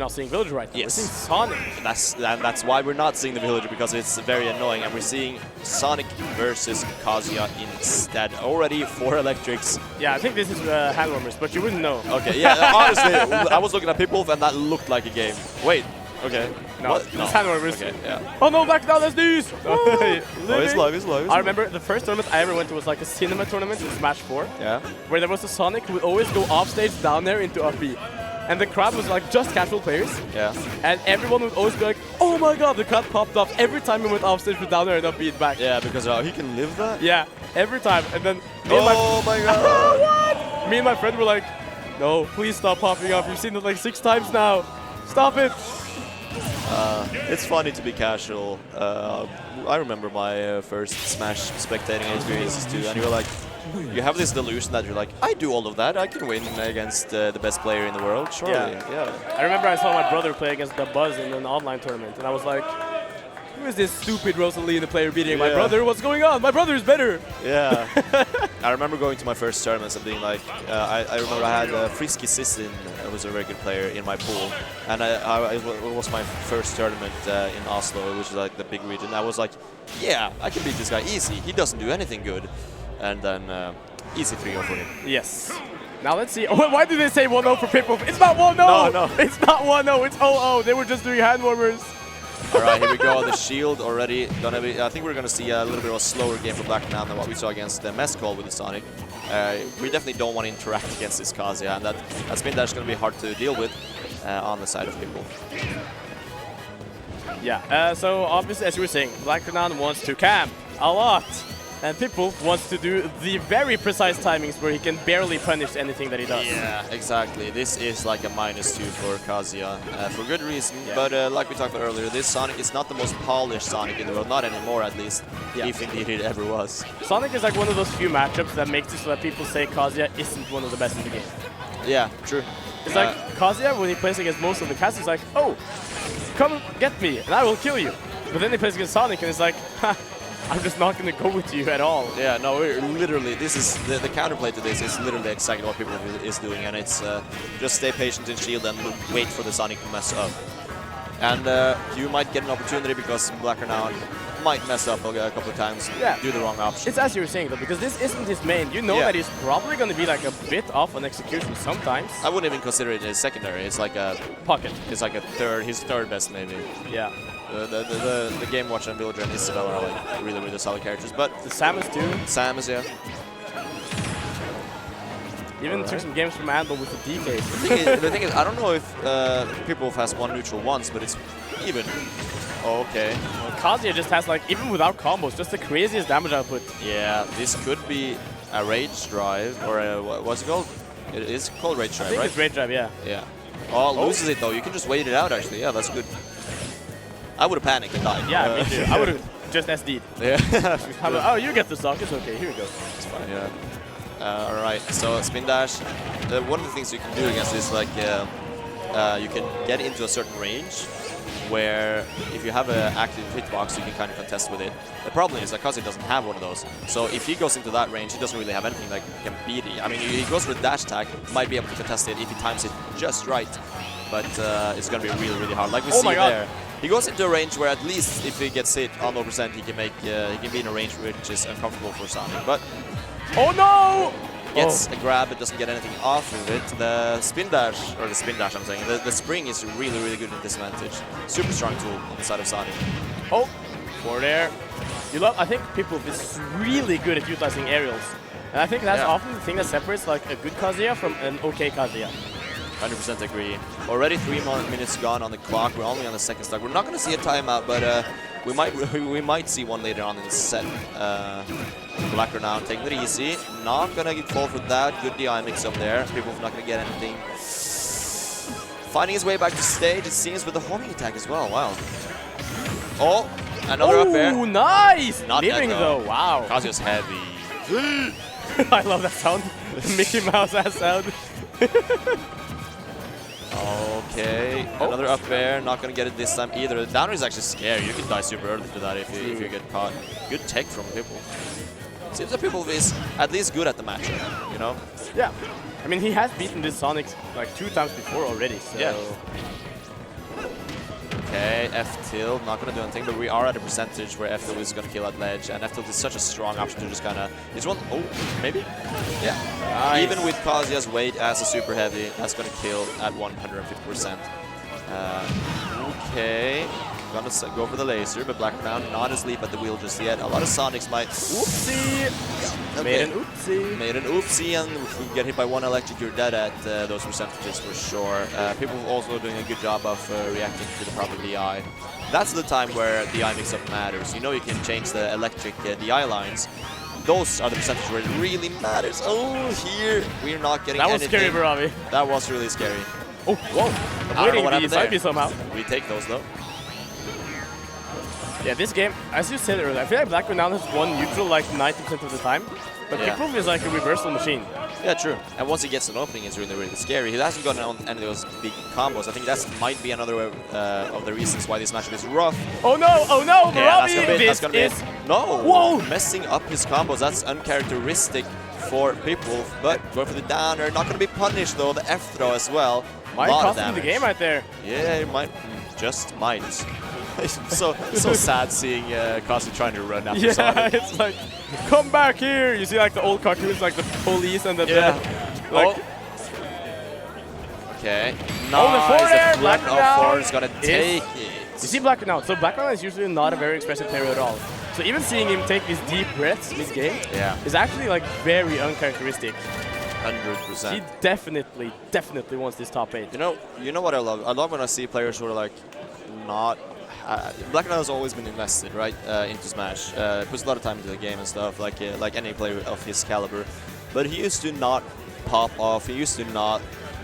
not seeing Villager right now. Yes. We're seeing Sonic. That's why we're not seeing the Villager, because it's very annoying, and we're seeing Sonic versus Kazuya instead. Already 4 electrics. Yeah, I think this is hand warmers, but you wouldn't know. Okay, yeah, honestly, I was looking at Pipwolf and that looked like a game. Wait, okay. No, it's hand warmers. Okay, yeah. Oh no, Blackrown, let's do this! It's live. I remember the first tournament I ever went to was like a cinema tournament in Smash 4. Yeah. Where there was a Sonic who would always go off stage down there into up B. And the crowd was like just casual players. Yeah. And everyone would always be like, oh my god, the crowd popped up every time we went off stage with down there and up B back. Yeah, because he can live that? Yeah, every time. And then my god. What? Me and my friend were like, no, please stop popping up. You've seen it like 6 times now. Stop it. It's funny to be casual. I remember my first Smash spectating experiences too, and you're like, you have this delusion that you're like, I do all of that, I can win against the best player in the world, surely. Yeah. I remember I saw my brother play against the Buzz in an online tournament, and I was like, who is this stupid Rosalina player beating my brother? What's going on? My brother is better. Yeah. I remember going to my first tournaments and being like, I remember I had Frisky Sissin, who was a very good player in my pool, and it was my first tournament in Oslo, which is like the big region. I was like, yeah, I can beat this guy easy. He doesn't do anything good. And then easy 3-0 for him. Yes. Now let's see. Oh, why did they say 1-0 for Pipwolf? It's not 1-0! No. It's not 1-0, it's 0-0. They were just doing hand warmers. Alright, here we go. The shield already gonna be. I think we're gonna see a little bit of a slower game for Blackrenown than what we saw against the Mescal with the Sonic. We definitely don't want to interact against this Kazuya, and that spin dash is gonna be hard to deal with on the side of Pipwolf. Yeah, so obviously, as you were saying, Blackrenown wants to camp a lot. And Pipwolf wants to do the very precise timings where he can barely punish anything that he does. Yeah, exactly. This is like a -2 for Kazuya, for good reason. Yeah. But like we talked about earlier, this Sonic is not the most polished Sonic in the world, not anymore at least, if indeed it ever was. Sonic is like one of those few matchups that makes it so that people say Kazuya isn't one of the best in the game. Yeah, true. It's like Kazuya, when he plays against most of the cast, he's like, oh, come get me and I will kill you. But then he plays against Sonic and it's like, ha. I'm just not going to go with you at all. Yeah, no, literally, this is the counterplay to this is literally exactly what people is doing, and it's just stay patient in shield and wait for the Sonic to mess up. And you might get an opportunity because Blackrenown might mess up a couple of times, do the wrong option. It's as you were saying though, because this isn't his main. You know that he's probably going to be like a bit off on execution sometimes. I wouldn't even consider it a secondary. It's like a pocket. It's like a his third best maybe. Yeah. The Game Watch and Villager and Isabella are like really solid characters, but the Samus too. Samus, yeah. Even took some games from Andal with the DKs. The thing is, I don't know if Pipwolf has 1 neutral once, but it's even. Oh, okay. Well, Kazuya just has like, even without combos, just the craziest damage output. Yeah, this could be a rage drive, or a, what's it called? It is called rage drive, I think right? it's rage drive, yeah. Yeah. Oh, loses it though. You can just wait it out actually. Yeah, that's good. I would have panicked and died. Yeah, me too. I would have just SD'd. Yeah. Oh, you get the stock. It's okay. Here we go. It's fine. Yeah. All right. So spin dash. One of the things you can do against this, like, you can get into a certain range where if you have an active hitbox, you can kind of contest with it. The problem is that Kazuya doesn't have one of those. So if he goes into that range, he doesn't really have anything that can beat it. I mean, he goes for a dash attack, might be able to contest it if he times it just right. But it's going to be really hard. Like we see there. He goes into a range where at least if he gets hit on 0%, he can make he can be in a range which is uncomfortable for Sonic. But oh no! Gets a grab, but doesn't get anything off of it. The spin dash, or the spin dash I'm saying, the spring is really good in disadvantage. Super strong tool on the side of Sonic. Oh, forward air. I think Pipwolf is really good at utilizing aerials. And I think that's often the thing that separates like a good Kazuya from an okay Kazuya. 100% agree. Already 3 more minutes gone on the clock. We're only on the second stock. We're not going to see a timeout, but we might see one later on in the set. Blackrenown taking it easy. Not going to fall for that. Good DI mix up there. People not going to get anything. Finding his way back to stage, it seems, with the homing attack as well. Wow. Oh, another up air. Oh, nice! Not living though. Wow. Kazuya's heavy. I love that sound. Mickey Mouse ass sound. Okay, another up air, not gonna get it this time either. The downer is actually scary. You can die super early to that if you get caught. Good tech from Pipwolf. Seems that Pipwolf is at least good at the matchup, you know? Yeah. I mean, he has beaten this Sonic like 2 times before already, so... Yeah. Okay, F-tilt, not gonna do anything, but we are at a percentage where F-tilt is gonna kill at ledge, and F-tilt is such a strong option to just kinda... It's one... Oh, maybe? Yeah. Nice. Even with Kazuya's weight as a super heavy, that's gonna kill at 150%. Okay. Gonna go for the laser, but Blackrenown not asleep at the wheel just yet. A lot of Sonics might... Oopsie! Okay. Made an oopsie. Made an oopsie, and if you get hit by one electric, you're dead at those percentages for sure. People also doing a good job of reacting to the proper DI. That's the time where DI mix-up matters. You know you can change the electric DI lines. Those are the percentages where it really matters. Oh, here we're not getting anything. That was scary, Barabi. That was really scary. Oh, whoa. Avoiding the side B somehow. We take those though. Yeah, this game, as you said earlier, I feel like Blackrenown has won neutral like 90% of the time, but Pipwolf is like a reversal machine. Yeah, true. And once he gets an opening, it's really, really scary. He hasn't gotten on any of those big combos. I think that might be another of the reasons why this matchup is rough. Oh no, Barabi! Yeah, that's gonna be no! Whoa! Messing up his combos, that's uncharacteristic for Pipwolf, but going for the downer, not gonna be punished though, the F throw as well. Might cost him the game right there. Yeah, it might, just might. so sad seeing Kazu trying to run after Sonic. It's like, come back here! You see like the old cartoons, like the police and the... Like, okay. Nice. Oh, the forward! Blackrenown is gonna take it. You see Blackrenown. So Blackrenown is usually not a very expressive player at all. So even seeing him take these deep breaths mid-game is actually like very uncharacteristic. 100%. He definitely wants this top 8. You know what I love? I love when I see players who are like not... Blackrenown has always been invested, right, into Smash. Puts a lot of time into the game and stuff, like any player of his caliber. But he used to not pop off. He used to not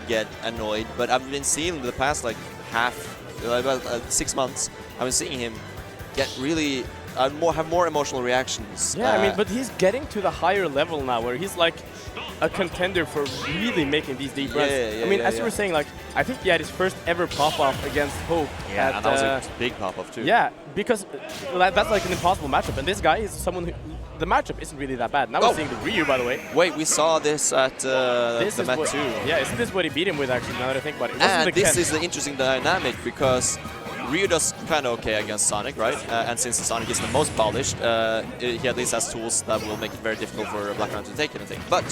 get annoyed. But I've been seeing the past like about 6 months. I've been seeing him get really have more emotional reactions. Yeah, I mean, but he's getting to the higher level now, where he's like a contender for really making these deep runs. I mean, as you were saying, like, I think he had his first ever pop-off against Hope. Yeah, and that was a big pop-off too. Yeah, because that's like an impossible matchup, and this guy is someone who... The matchup isn't really that bad. Now we're seeing the Ryu, by the way. Wait, we saw this at the Met too. Yeah, isn't this what he beat him with, actually, now that I think about it? And this is the interesting dynamic, because Ryu does kind of okay against Sonic, right? And since Sonic is the most polished, he at least has tools that will make it very difficult for Blackrenown to take anything. But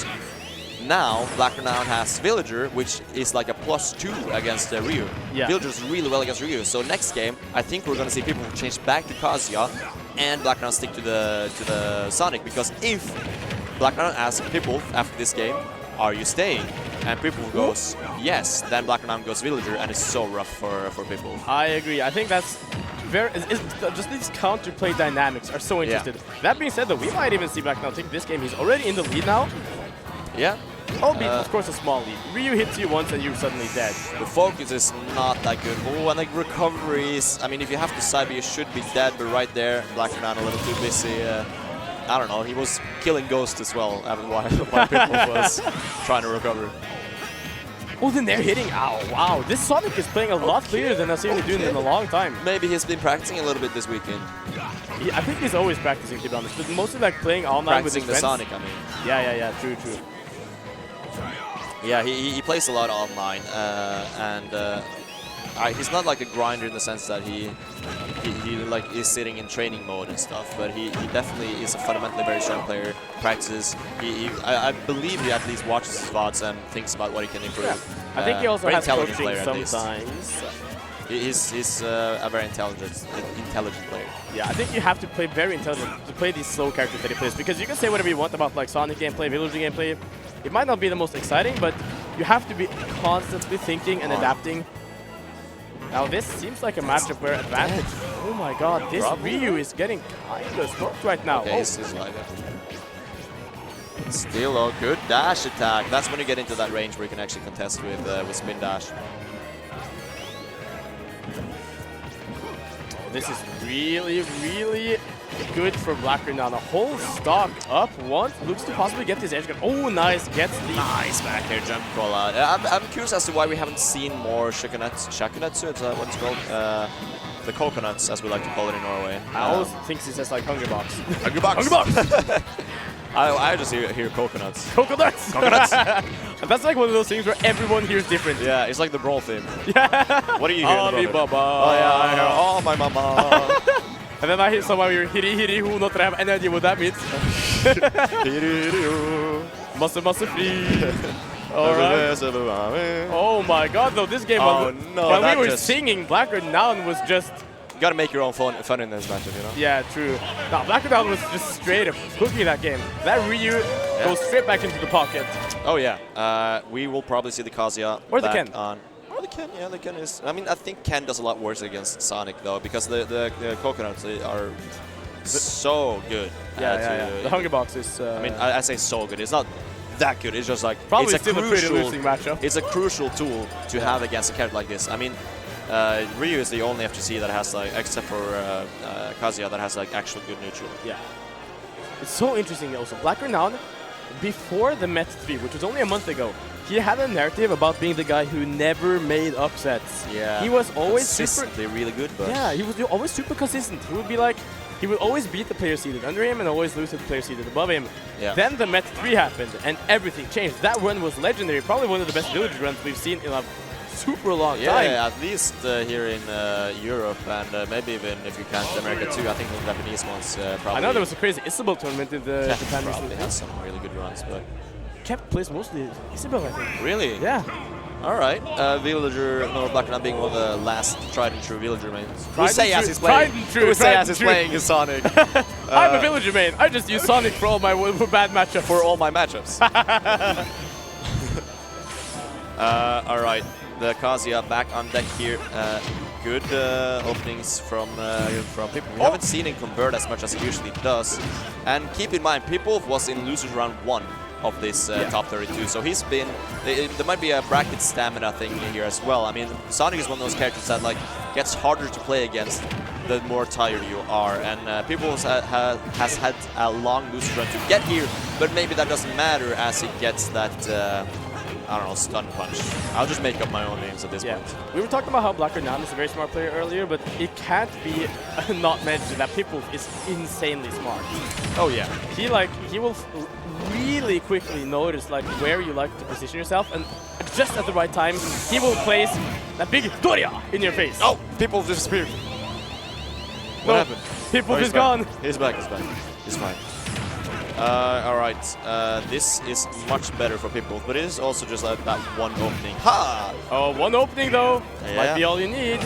now Blackrenown has Villager, which is like a +2 against Ryu. Yeah. Villager's really well against Ryu. So next game, I think we're going to see people change back to Kazuya and Blackrenown stick to the Sonic, because if Blackrenown asks Pipwolf after this game, are you staying? And Pipwolf goes, yes, then Blackrenown goes Villager, and it's so rough for Pipwolf. I agree. I think that's very... just these counterplay dynamics are so interesting. That being said, though, we might even see Blackrenown take this game. He's already in the lead now. Yeah. Albeit, of course, a small lead. Ryu hits you once and you're suddenly dead. The focus is not that good. Oh, and like recoveries. I mean, if you have to side, you should be dead, but right there, Blackrenown a little too busy. I don't know, he was killing Ghost as well, while Pipwolf was trying to recover. Oh, then they're hitting. Ow, wow. This Sonic is playing a lot clearer than I've seen him doing in a long time. Maybe he's been practicing a little bit this weekend. I think he's always practicing, to be honest, but mostly like playing online with his friends. Practicing the Sonic, I mean. Yeah, true. Yeah, he plays a lot online, he's not like a grinder in the sense that he like is sitting in training mode and stuff, but he definitely is a fundamentally very strong player. Practices. I believe he at least watches his VODs and thinks about what he can improve. Yeah. I think he also has coaching sometimes. He's a very intelligent player. Yeah, I think you have to play very intelligent to play these slow characters that he plays, because you can say whatever you want about like Sonic gameplay, Villager gameplay. It might not be the most exciting, but you have to be constantly thinking and adapting. Now this seems like a matchup where advantage. Oh my god, this Ryu is getting kind of smoked right now. Okay, still a good dash attack. That's when you get into that range where you can actually contest with spin dash. This is really good for Blackrenown. A whole stock up once. Looks to possibly get this edge guard. Oh, nice. Gets the... Nice back air jump call out. I'm curious as to why we haven't seen more shakunatsu, is that what it's called? The coconuts, as we like to call it in Norway. I always think he says like Hunger Box. Hunger Box! Hunger Box! I just hear coconuts. Coconuts! Coconuts! That's like one of those things where everyone hears different. Yeah, it's like the Brawl theme. Yeah. What do you hear? Alibaba. Oh yeah, I hear oh my mama. And then I hear someone hear hiri hiri who not have any idea what that means. Masse free. Alright. Oh my god, though, this game Oh, was, no, when that we were just- singing, Blackrenown was just, You gotta make your own fun in this matchup, you know? yeah, true. No, Blackrenown was just straight up cooking that game. That Ryu goes straight back into the pocket. Oh yeah, we will probably see the Kazuya Or the back Ken. on. Or the Ken, yeah, the Ken is. I mean, I think Ken does a lot worse against Sonic though, because the coconuts are so good. Yeah. The Hunger Box is... I mean, I say so good. It's not that good. It's just like probably it's still a pretty losing matchup. It's a crucial tool to have against a character like this. I mean, Ryu is the only FGC that has like, except for Kazuya, that has like actual good neutral. Yeah. It's so interesting also. Blackrenown, before the Met 3, which was only a month ago, he had a narrative about being the guy who never made upsets. Yeah. He was always consistently really good, but yeah, he was always super consistent. He would be like, he would always beat the player seated under him and always lose to the player seated above him. Yeah. Then the Met 3 happened and everything changed. That run was legendary, probably one of the best village runs we've seen in a super long time. Yeah, at least here in Europe and maybe even if you count America too. I think the Japanese ones probably. I know there was a crazy Isabel tournament in the yeah, Japan probably recently. has some really good runs, but Kept place mostly Isabel, I think. really, Yeah. All right, Villager, no, Blackrenown being one of the last tried and true Villager mains. Tried Who say and as true- he's playing? tried and true, Who say tried as and he's true. playing his Sonic? I'm a villager main. I just use Sonic for all my bad matchups. For all my matchups. All right, the Kazuya back on deck here. Good openings from people. We haven't seen him convert as much as he usually does. And keep in mind, Pipwolf was in losers round 1 of this top 32, so he's been. There might be a bracket stamina thing here as well. I mean, Sonic is one of those characters that like gets harder to play against the more tired you are. And Pipwolf has had a long loser run to get here, but maybe that doesn't matter as he gets that. I don't know, stun punch. I'll just make up my own names at this point. We were talking about how Blackrenown is a very smart player earlier, but it can't be not mentioned that Pipwolf is insanely smart. Oh yeah. He will really quickly notice like where you like to position yourself, and just at the right time, he will place that big Doria in your face. Oh, people disappeared. What No, happened? Pipwolf he's is back. gone. He's back, he's back. He's fine. All right, this is much better for Pipwolf, but it is also just like that one opening. Ha! Oh, one opening though. Yeah. Might be all you need.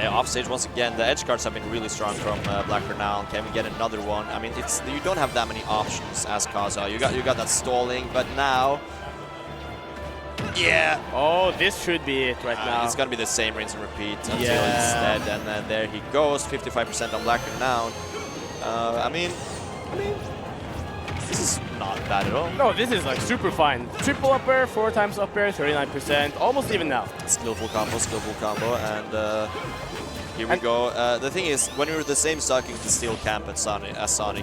Offstage once again. The edge cards have been really strong from Blackrenown. Can we get another one? I mean, you don't have that many options as Kazuya. You got that stalling, but now, yeah. Oh, this should be it right now. It's gonna be the same rinse and repeat until Yeah. it's dead, and then there he goes. 55% on Blackrenown. I mean, this is not bad at all. No, this is like super fine. Triple up air, 4 times up air, 39%, almost even now. Skillful combo, and here we go. The thing is, when you're the same stock, you can still camp at Sonic.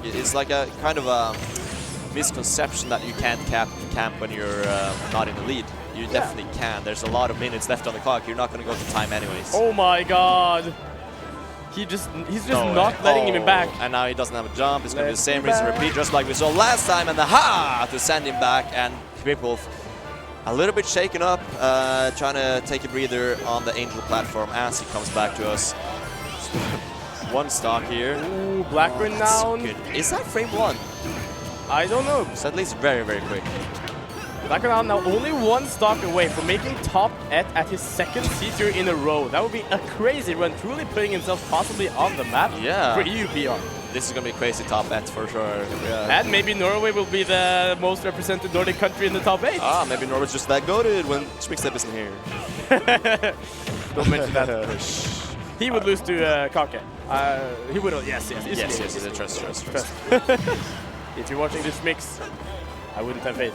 It's like a kind of a misconception that you can't camp when you're not in the lead. You definitely can. There's a lot of minutes left on the clock. You're not going to go to time anyways. Oh my god. He's just not letting him back. And now he doesn't have a jump. It's going to be the Let's same him rinse and back. repeat, just like we saw last time. And the ha to send him back. And Pipwolf a little bit shaken up, trying to take a breather on the Angel platform as he comes back to us. One stock here. Ooh, That's Blackrenown. good. Is that frame 1? I don't know. It's at least very, very quick. Blackrenown now only 1 stock away from making top at his 2nd C-tier in a row. That would be a crazy run, truly putting himself possibly on the map Yeah. for EUPR. This is going to be crazy top 8 for sure. Yeah. And maybe Norway will be the most represented Nordic country in the top 8. Maybe Norway's just that goated when Schmickstep isn't here. Don't mention that. He would lose to Kake. He would. Yes. Yes, trust. If you're watching this mix, I wouldn't have faith.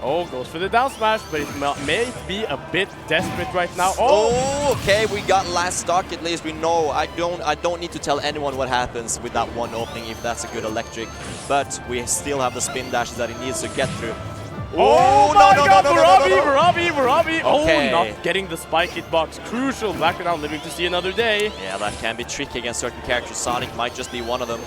Oh, goes for the down smash, but it may be a bit desperate right now. Oh, okay, we got last stock at least. We know. I don't need to tell anyone what happens with that one opening if that's a good electric, but we still have the spin dashes that he needs to get through. Oh my god, Murabi! Okay. Oh, not getting the spike hitbox. Crucial. Blackrenown living to see another day. Yeah, that can be tricky against certain characters. Sonic might just be one of them.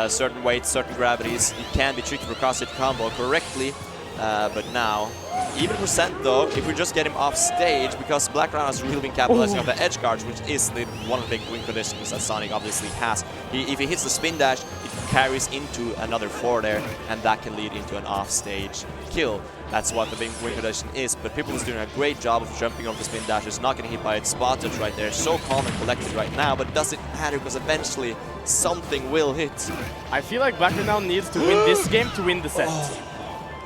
certain weights, certain gravities. It can be tricky for Cross to combo correctly. But now, even percent though, if we just get him off stage, because Blackrenown has really been capitalizing on the edge guards, which is one of the big win conditions that Sonic obviously has. If he hits the spin dash, it carries into another 4 there, and that can lead into an off-stage kill. That's what the big win condition is, but Pipwolf is doing a great job of jumping over the spin dashes, not getting hit by it, spotted right there, so calm and collected right now, but does it matter, because eventually something will hit. I feel like Blackrenown needs to win this game to win the set.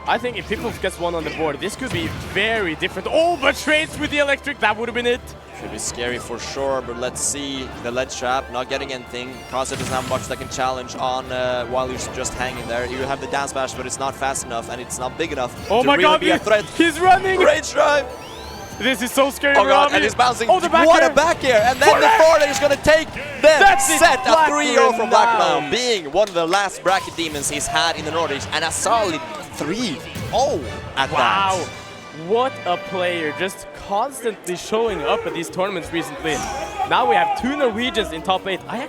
I think if Pipwolf gets one on the board, this could be very different. Oh, but trades with the electric, that would have been it. Should be scary for sure, but let's see. The ledge trap, not getting anything. Kaza doesn't have much that can challenge on while he's just hanging there. You have the dance bash, but it's not fast enough and it's not big enough to really God, be a threat. He's running! Rage drive! This is so scary. Oh god, and he's bouncing. Oh, the back what air. a back air! And then the forward air is going to take the set at 3-0 from Blackrenown, being one of the last bracket demons he's had in the Nordics, and a solid 3-0 at that. Wow, what a player, just constantly showing up at these tournaments recently. Now we have 2 Norwegians in top 8. I actually